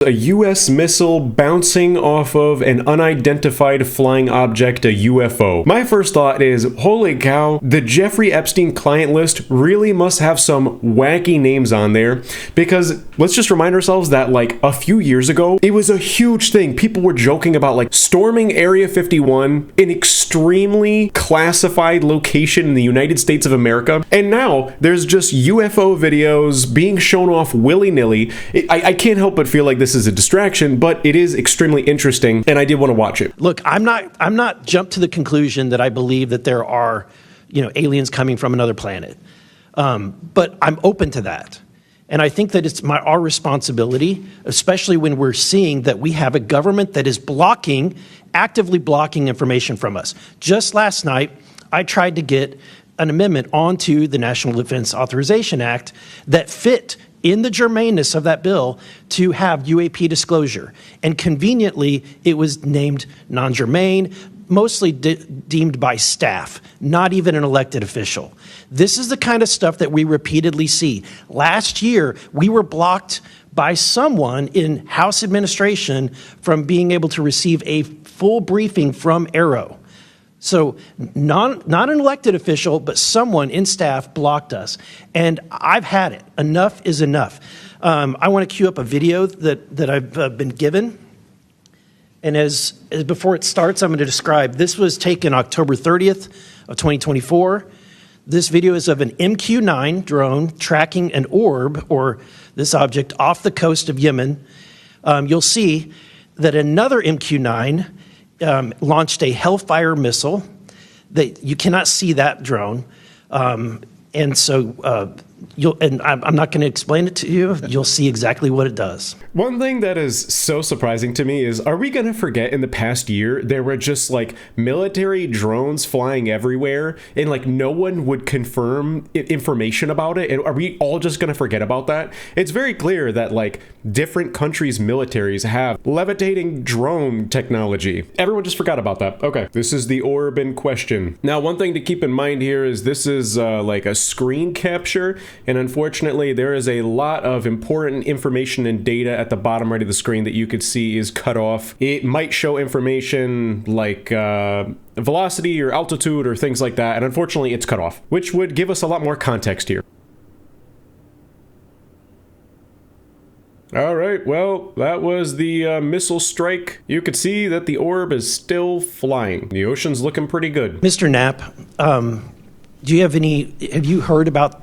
A U.S. missile bouncing off of an unidentified flying object, a UFO. My first thought is, holy cow, the Jeffrey Epstein client list really must have some wacky names on there, because let's just remind ourselves that like a few years ago, it was a huge thing. People were joking about like storming Area 51, an extremely classified location in the United States of America, and now there's just UFO videos being shown off willy-nilly. I can't help but feel like this is a distraction, but it is extremely interesting, and I did want to watch it. Look, I'm not jumped to the conclusion that I believe that there are, aliens coming from another planet, but I'm open to that, and I think that it's our responsibility, especially when we're seeing that we have a government that is actively blocking information from us. Just last night, I tried to get an amendment onto the National Defense Authorization Act that fit in the germaneness of that bill to have UAP disclosure. And conveniently, it was named non-germane, mostly deemed by staff, not even an elected official. This is the kind of stuff that we repeatedly see. Last year, we were blocked by someone in House administration from being able to receive a full briefing from Arrow. So not an elected official, but someone in staff blocked us. And I've had it. Enough is enough. I want to cue up a video that I've been given. And as before it starts, I'm going to describe. This was taken October 30th of 2024. This video is of an MQ-9 drone tracking an orb, or this object, off the coast of Yemen. You'll see that another MQ-9 launched a Hellfire missile. That you cannot see that drone, and so I'm not going to explain it to you. You'll see exactly what it does. One thing that is so surprising to me is, are we going to forget in the past year there were just like military drones flying everywhere and like no one would confirm information about it? And are we all just going to forget about that? It's very clear that like different countries' militaries have levitating drone technology. Everyone just forgot about that. Okay, this is the orb in question. Now, one thing to keep in mind here is this is like a screen capture, and unfortunately there is a lot of important information and data at the bottom right of the screen that you could see is cut off. It might show information like velocity or altitude or things like that, and unfortunately it's cut off, which would give us a lot more context here. All right, well, that was the missile strike. You could see that the orb is still flying. The ocean's looking pretty good. Mr. Knapp, have you heard about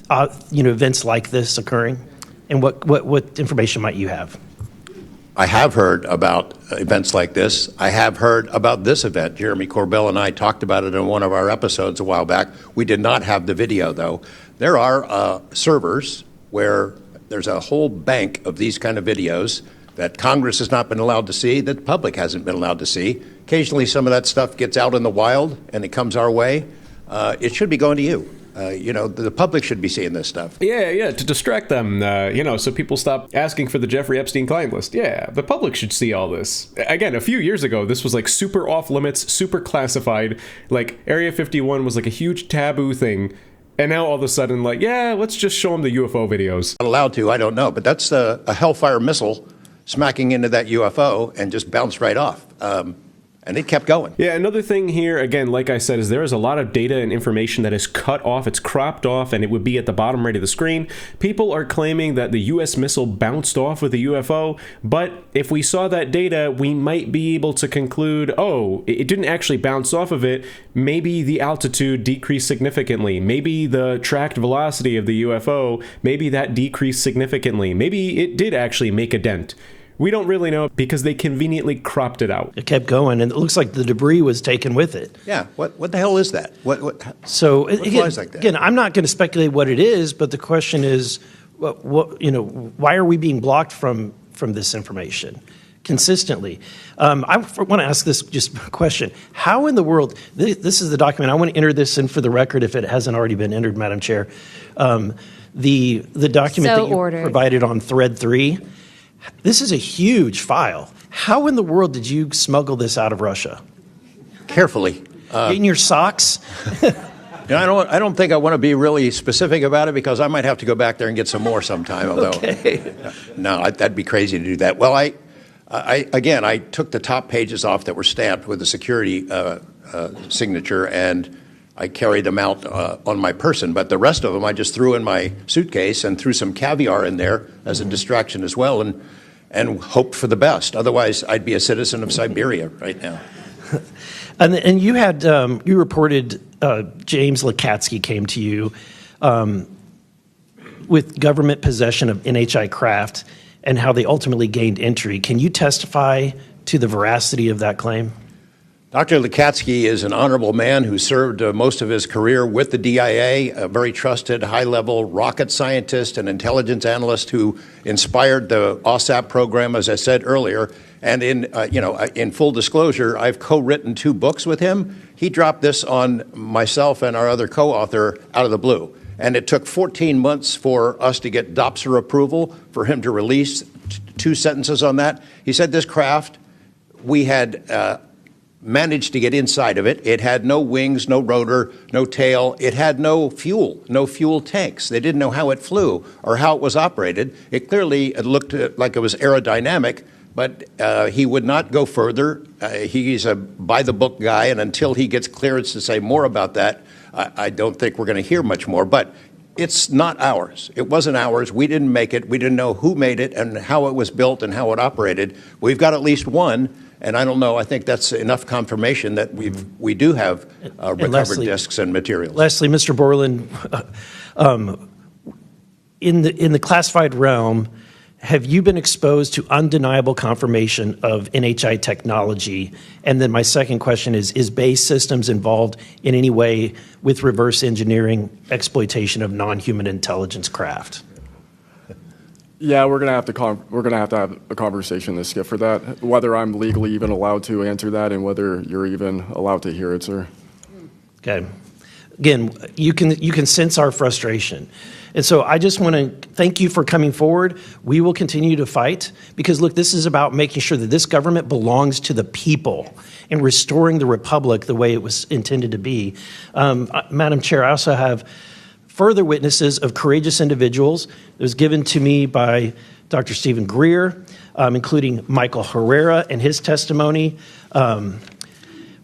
events like this occurring? And what information might you have? I have heard about events like this. I have heard about this event. Jeremy Corbell and I talked about it in one of our episodes a while back. We did not have the video, though. There are servers where there's a whole bank of these kind of videos that Congress has not been allowed to see, that the public hasn't been allowed to see. Occasionally, some of that stuff gets out in the wild, and it comes our way. It should be going to you. The public should be seeing this stuff. Yeah, to distract them, so people stop asking for the Jeffrey Epstein client list. Yeah, the public should see all this. Again, a few years ago, this was like super off limits, super classified. Like Area 51 was like a huge taboo thing. And now all of a sudden, like, yeah, let's just show them the UFO videos. Not allowed to, I don't know, but that's a Hellfire missile smacking into that UFO and just bounced right off. And it kept going. Yeah, another thing here, again, like I said, is there is a lot of data and information that is cut off. It's cropped off, and it would be at the bottom right of the screen. People are claiming that the U.S. missile bounced off with a UFO, but if we saw that data, we might be able to conclude, oh, it didn't actually bounce off of it. Maybe the altitude decreased significantly. Maybe the tracked velocity of the UFO, maybe that decreased significantly. Maybe it did actually make a dent. We don't really know because they conveniently cropped it out. It kept going, and it looks like the debris was taken with it. Yeah, what the hell is that? What flies like that? Again, I'm not going to speculate what it is, but the question is, why are we being blocked from this information consistently? I want to ask this just question: how in the world? This is the document. I want to enter this in for the record if it hasn't already been entered, Madam Chair. The document that you provided on Thread 3. This is a huge file. How in the world did you smuggle this out of Russia? Carefully. In your socks? And I don't think I want to be really specific about it because I might have to go back there and get some more sometime. Although, Okay. no, that'd be crazy to do that. Well, I took the top pages off that were stamped with the security signature, and I carried them out on my person. But the rest of them, I just threw in my suitcase and threw some caviar in there as a distraction as well, and hoped for the best. Otherwise, I'd be a citizen of Siberia right now. And you had you reported James Lakatsky came to you with government possession of NHI craft and how they ultimately gained entry. Can you testify to the veracity of that claim? Dr. Lakatsky is an honorable man who served most of his career with the DIA, a very trusted, high-level rocket scientist and intelligence analyst who inspired the OSAP program, as I said earlier. And in full disclosure, I've co-written 2 books with him. He dropped this on myself and our other co-author out of the blue. And it took 14 months for us to get DOPSR approval for him to release 2 sentences on that. He said this craft, we had managed to get inside of it. It had no wings, no rotor, no tail. It had no fuel tanks. They didn't know how it flew or how it was operated. It looked like it was aerodynamic, but he would not go further. He's a by-the-book guy, and until he gets clearance to say more about that, I don't think we're going to hear much more. But it's not ours. It wasn't ours. We didn't make it. We didn't know who made it and how it was built and how it operated. We've got at least one, and I don't know. I think that's enough confirmation that we do have recovered discs and materials. Leslie, Mr. Borland, in the classified realm, have you been exposed to undeniable confirmation of NHI technology? And then my second question is Base Systems involved in any way with reverse engineering exploitation of non-human intelligence craft? Yeah, we're gonna have to have a conversation this Skip for that. Whether I'm legally even allowed to answer that, and whether you're even allowed to hear it, sir. Okay. Again, you can sense our frustration. And so I just want to thank you for coming forward. We will continue to fight because, look, this is about making sure that this government belongs to the people and restoring the republic the way it was intended to be. Madam Chair, I also have further witnesses of courageous individuals. It was given to me by Dr. Stephen Greer, including Michael Herrera and his testimony.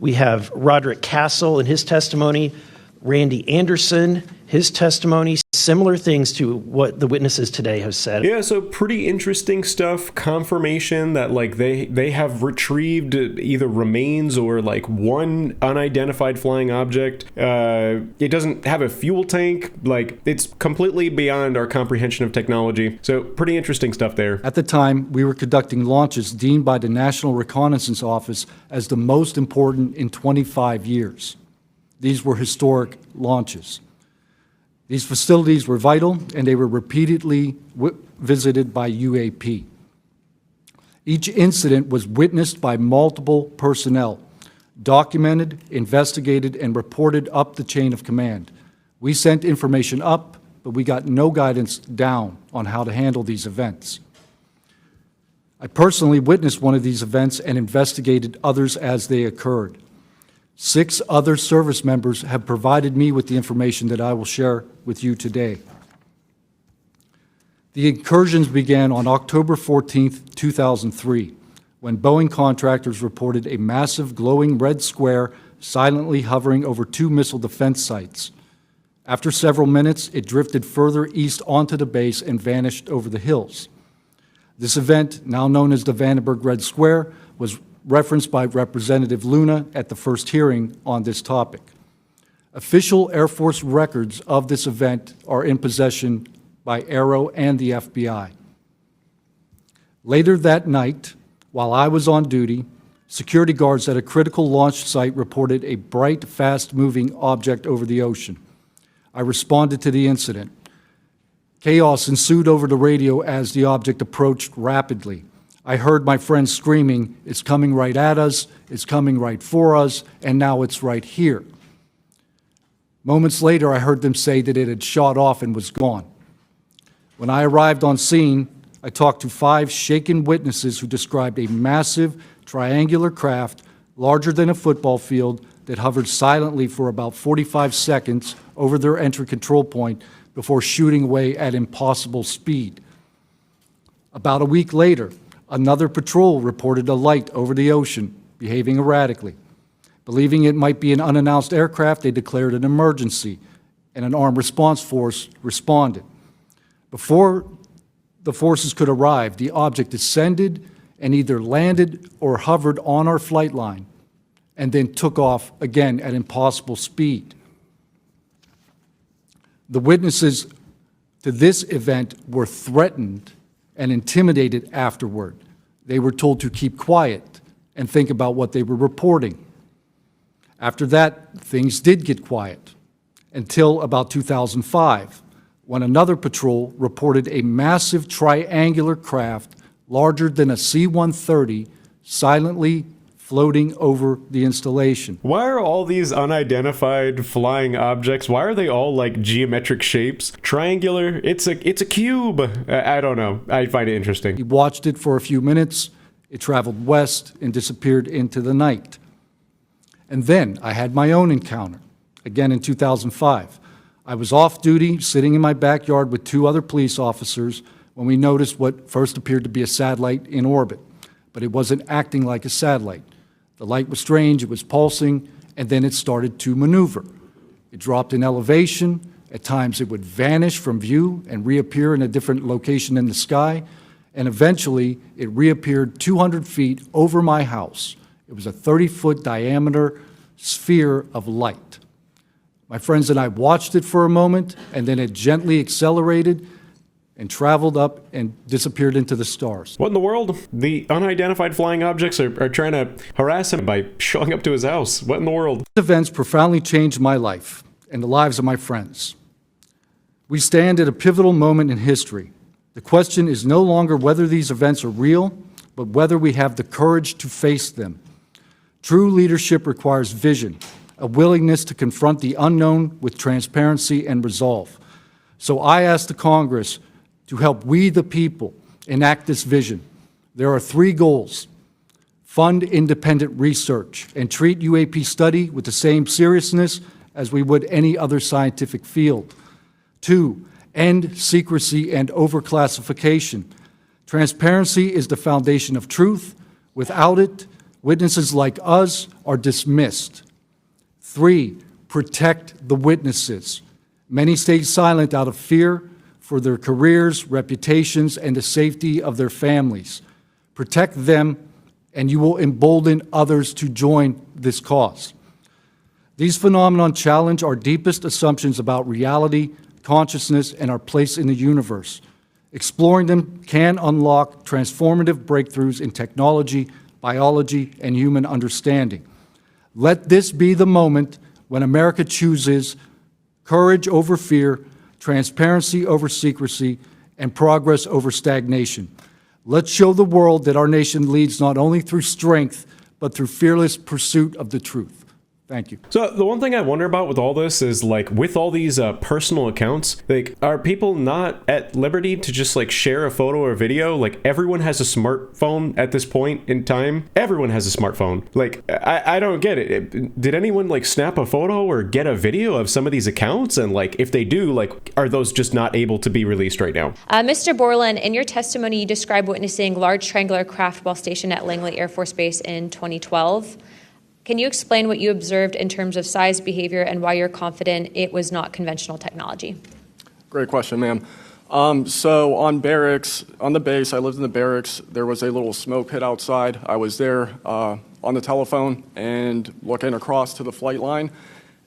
We have Roderick Castle and his testimony, Randy Anderson, his testimony, similar things to what the witnesses today have said. Yeah, so pretty interesting stuff. Confirmation that like they have retrieved either remains or like one unidentified flying object. It doesn't have a fuel tank. Like it's completely beyond our comprehension of technology. So pretty interesting stuff there. At the time, we were conducting launches deemed by the National Reconnaissance Office as the most important in 25 years. These were historic launches. These facilities were vital, and they were repeatedly visited by UAP. Each incident was witnessed by multiple personnel, documented, investigated, and reported up the chain of command. We sent information up, but we got no guidance down on how to handle these events. I personally witnessed one of these events and investigated others as they occurred. 6 other service members have provided me with the information that I will share with you today. The incursions began on October 14, 2003, when Boeing contractors reported a massive glowing red square silently hovering over 2 missile defense sites. After several minutes, it drifted further east onto the base and vanished over the hills. This event, now known as the Vandenberg Red Square, was referenced by Representative Luna at the first hearing on this topic. Official Air Force records of this event are in possession by Aero and the FBI. Later that night, while I was on duty, security guards at a critical launch site reported a bright, fast-moving object over the ocean. I responded to the incident. Chaos ensued over the radio as the object approached rapidly. I heard my friends screaming, "It's coming right at us, it's coming right for us, and now it's right here." Moments later, I heard them say that it had shot off and was gone. When I arrived on scene, I talked to 5 shaken witnesses who described a massive triangular craft, larger than a football field, that hovered silently for about 45 seconds over their entry control point before shooting away at impossible speed. About a week later, another patrol reported a light over the ocean, behaving erratically. Believing it might be an unannounced aircraft, they declared an emergency, and an armed response force responded. Before the forces could arrive, the object descended and either landed or hovered on our flight line, and then took off again at impossible speed. The witnesses to this event were threatened and intimidated afterward. They were told to keep quiet and think about what they were reporting. After that, things did get quiet until about 2005, when another patrol reported a massive triangular craft larger than a C-130 silently floating over the installation. Why are all these unidentified flying objects, why are they all like geometric shapes? Triangular, it's a cube. I don't know. I find it interesting. He watched it for a few minutes. It traveled west and disappeared into the night. And then I had my own encounter, again in 2005. I was off duty, sitting in my backyard with two other police officers when we noticed what first appeared to be a satellite in orbit, but it wasn't acting like a satellite. The light was strange, it was pulsing, and then it started to maneuver. It dropped in elevation. At times it would vanish from view and reappear in a different location in the sky, and eventually it reappeared 200 feet over my house. It was a 30-foot diameter sphere of light. My friends and I watched it for a moment, and then it gently accelerated and traveled up and disappeared into the stars. What in the world? The unidentified flying objects are trying to harass him by showing up to his house. What in the world? These events profoundly changed my life and the lives of my friends. We stand at a pivotal moment in history. The question is no longer whether these events are real, but whether we have the courage to face them. True leadership requires vision, a willingness to confront the unknown with transparency and resolve. So I ask the Congress to help we the people enact this vision. There are three goals: fund independent research and treat UAP study with the same seriousness as we would any other scientific field. 2, end secrecy and overclassification. Transparency is the foundation of truth. Without it, witnesses like us are dismissed. 3, protect the witnesses. Many stayed silent out of fear for their careers, reputations, and the safety of their families. Protect them, and you will embolden others to join this cause. These phenomena challenge our deepest assumptions about reality, consciousness, and our place in the universe. Exploring them can unlock transformative breakthroughs in technology, biology, and human understanding. Let this be the moment when America chooses courage over fear, transparency over secrecy, and progress over stagnation. Let's show the world that our nation leads not only through strength, but through fearless pursuit of the truth. Thank you. So the one thing I wonder about with all this is, like, with all these personal accounts, like, are people not at liberty to just like share a photo or video? Like, everyone has a smartphone at this point in time. Everyone has a smartphone. Like, I don't get it. Did anyone like snap a photo or get a video of some of these accounts? And like, if they do, like, are those just not able to be released right now? Mr. Borland, in your testimony, you described witnessing large triangular craft while stationed at Langley Air Force Base in 2012. Can you explain what you observed in terms of size, behavior, and why you're confident it was not conventional technology? Great question, ma'am. So on the base, I lived in the barracks. There was a little smoke pit outside. I was there on the telephone and looking across to the flight line,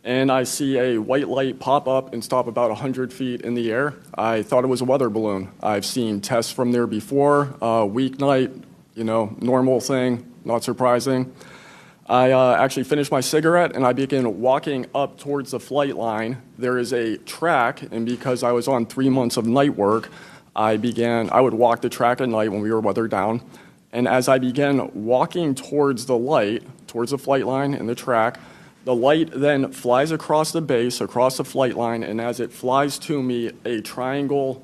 and I see a white light pop up and stop about 100 feet in the air. I thought it was a weather balloon. I've seen tests from there before, weeknight, normal thing, not surprising. I actually finished my cigarette and I began walking up towards the flight line. There is a track, and because I was on 3 months of night work, I would walk the track at night when we were weather down. And as I began walking towards the flight line and the track, the light then flies across the base, across the flight line, and as it flies to me, a triangle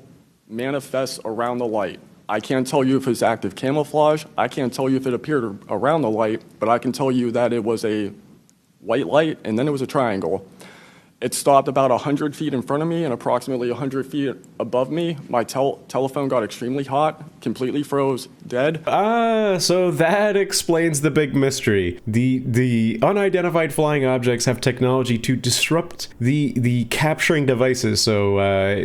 manifests around the light. I can't tell you if it's active camouflage. I can't tell you if it appeared around the light, but I can tell you that it was a white light, and then it was a triangle. It stopped about 100 feet in front of me and approximately 100 feet above me. My telephone got extremely hot, completely froze, dead. So that explains the big mystery. The unidentified flying objects have technology to disrupt the capturing devices, so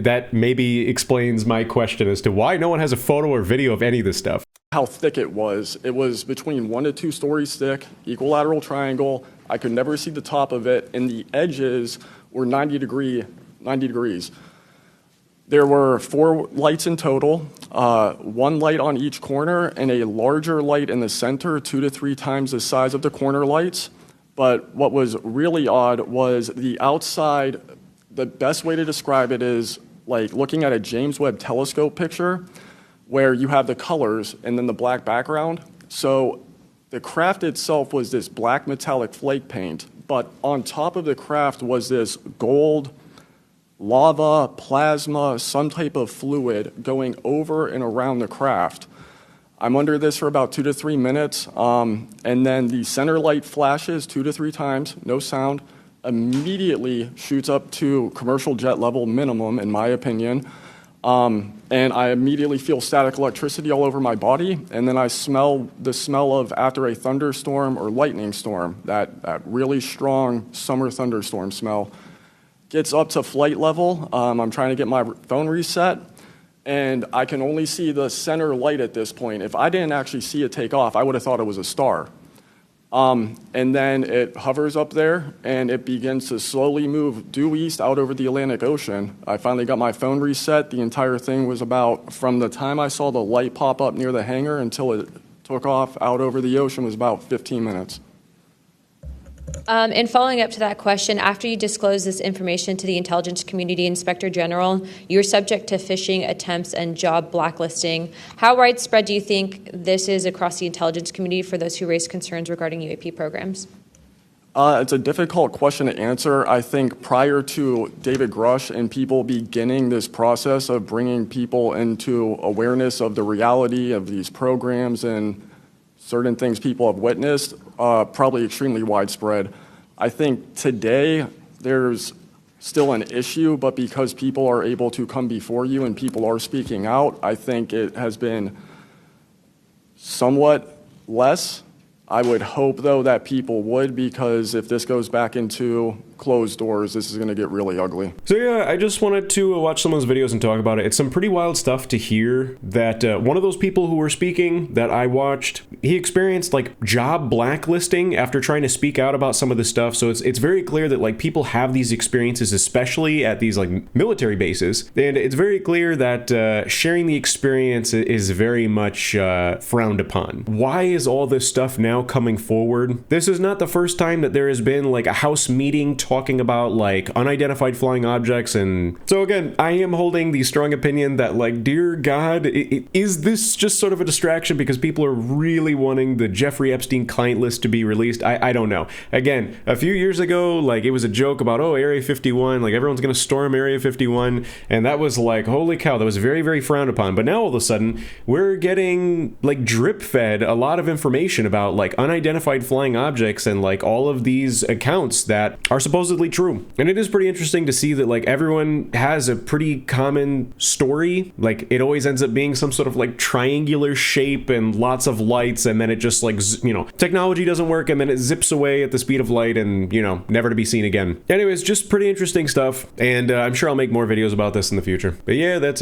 that maybe explains my question as to why no one has a photo or video of any of this stuff. How thick it was. It was between 1 to 2 stories thick, equilateral triangle. I could never see the top of it, and the edges were 90 degrees. There were 4 lights in total, 1 light on each corner, and a larger light in the center, 2 to 3 times the size of the corner lights. But what was really odd was the outside. The best way to describe it is like looking at a James Webb telescope picture, where you have the colors and then the black background. So the craft itself was this black metallic flake paint, but on top of the craft was this gold, lava, plasma, some type of fluid going over and around the craft. I'm under this for about 2 to 3 minutes, and then the center light flashes 2 to 3 times, no sound, immediately shoots up to commercial jet level minimum, in my opinion. And I immediately feel static electricity all over my body, and then I smell the smell of after a thunderstorm or lightning storm, that really strong summer thunderstorm smell. Gets up to flight level. I'm trying to get my phone reset, and I can only see the center light at this point. If I didn't actually see it take off, I would have thought it was a star. And then it hovers up there, and it begins to slowly move due east out over the Atlantic Ocean. I finally got my phone reset. The entire thing was about, from the time I saw the light pop up near the hangar until it took off out over the ocean, was about 15 minutes. And following up to that question, after you disclosed this information to the Intelligence Community Inspector General, you were subject to phishing attempts and job blacklisting. How widespread do you think this is across the intelligence community for those who raise concerns regarding UAP programs? It's a difficult question to answer. I think prior to David Grush and people beginning this process of bringing people into awareness of the reality of these programs and certain things people have witnessed, probably extremely widespread. I think today there's still an issue, but because people are able to come before you and people are speaking out, I think it has been somewhat less. I would hope, though, that people would, because if this goes back into closed doors, this is going to get really ugly. So yeah, I just wanted to watch some of those videos and talk about it. It's some pretty wild stuff to hear that one of those people who were speaking that I watched, he experienced like job blacklisting after trying to speak out about some of this stuff. So it's very clear that like people have these experiences, especially at these like military bases. And it's very clear that sharing the experience is very much frowned upon. Why is all this stuff now coming forward? This is not the first time that there has been like a House meeting talking about like unidentified flying objects. And so again, I am holding the strong opinion that like, dear God, is this just sort of a distraction because people are really wanting the Jeffrey Epstein client list to be released? I don't know. Again, a few years ago, like it was a joke about, oh, Area 51, like everyone's gonna storm Area 51, and that was like, holy cow, that was very, very frowned upon. But now all of a sudden, we're getting like drip fed a lot of information about like unidentified flying objects and like all of these accounts that are supposedly true. And it is pretty interesting to see that like everyone has a pretty common story. Like it always ends up being some sort of like triangular shape and lots of lights, and then it just like, you know, technology doesn't work and then it zips away at the speed of light and, you know, never to be seen again. Anyways, just pretty interesting stuff, and I'm sure I'll make more videos about this in the future. But yeah, that's it.